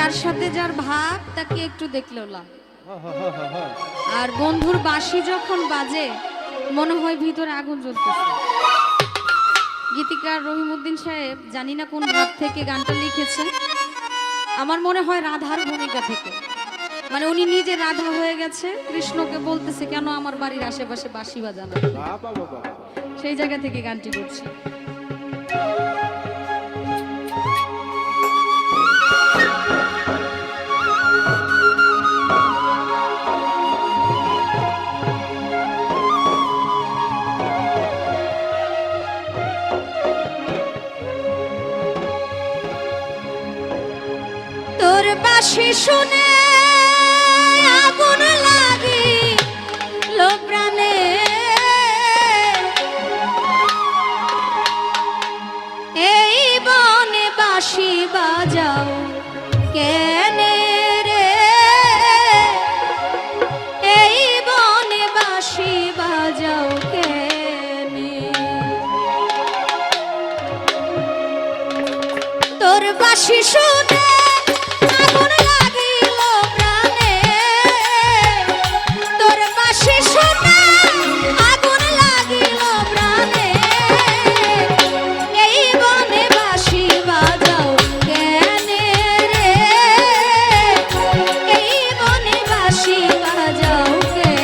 যার সাথে যার ভাব তাকে একটু দেখলেও লাভ। আর বন্ধুর বাঁশি যখন বাজে মনে হয় ভিতরে আগুন জ্বলতেছে। গীতিকার রহিমউদ্দিন সাহেব জানি না কোন ভাব থেকে গানটা লিখেছে, আমার মনে হয় রাধার ভূমিকা থেকে। মানে উনি নিজে রাধা হয়ে গেছে, কৃষ্ণকে বলতেছে কেন আমার বাড়ির আশেপাশে বাঁশি বাজানো, সেই জায়গা থেকে গানটি করছে। তোর বাঁশি শুনে আগুন লাগিল প্রাণে, এই বনে বাঁশি বাজাও কেনে রে, এই বনে বাঁশি বাজাও কেনে। তোর বাঁশি শুনে আগুন লাগিল প্রাণে, তোর বাঁশি শুনে আগুন লাগিল প্রাণে, এই বনে বাঁশি বাজাও কেনে রে, এই বনে বাঁশি বাজাও কেনে।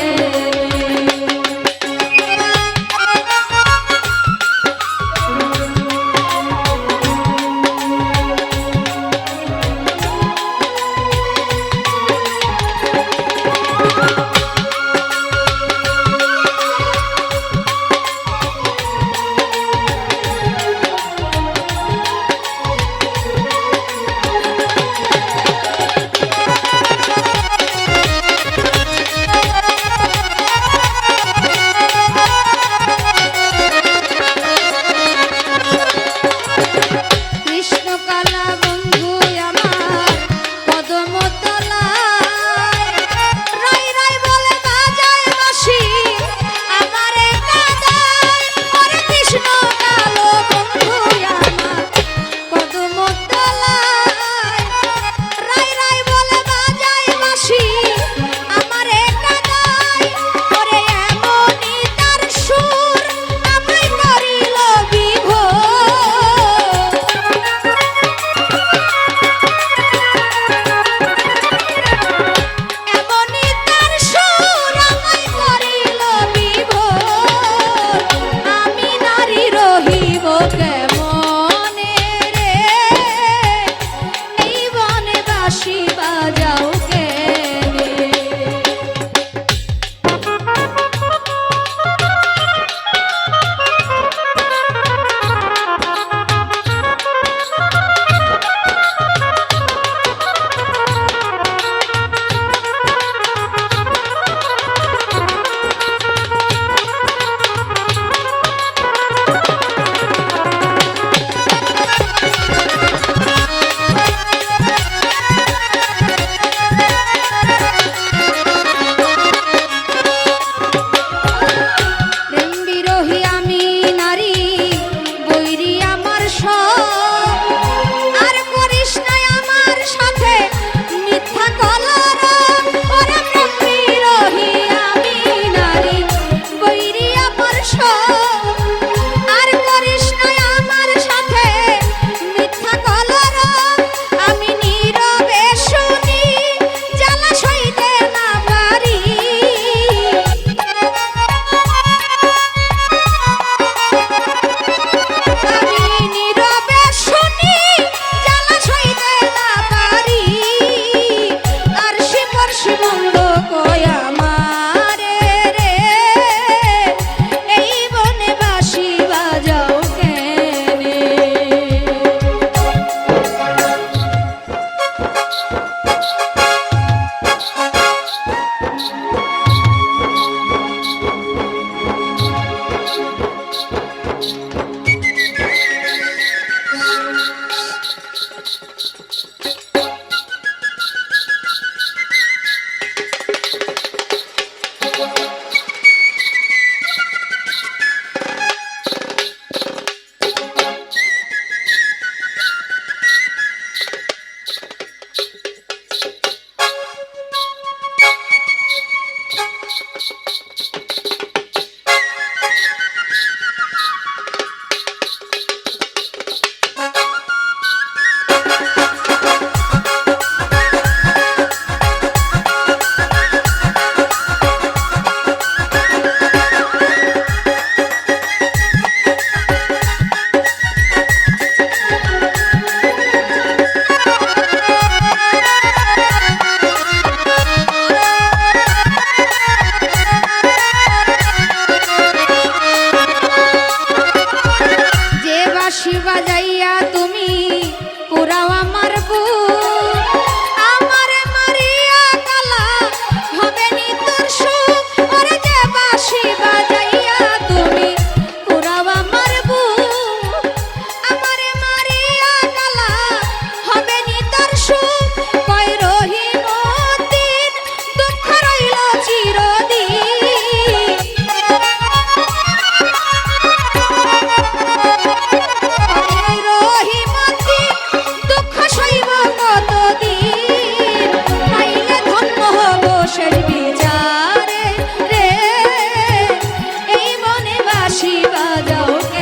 সাজাও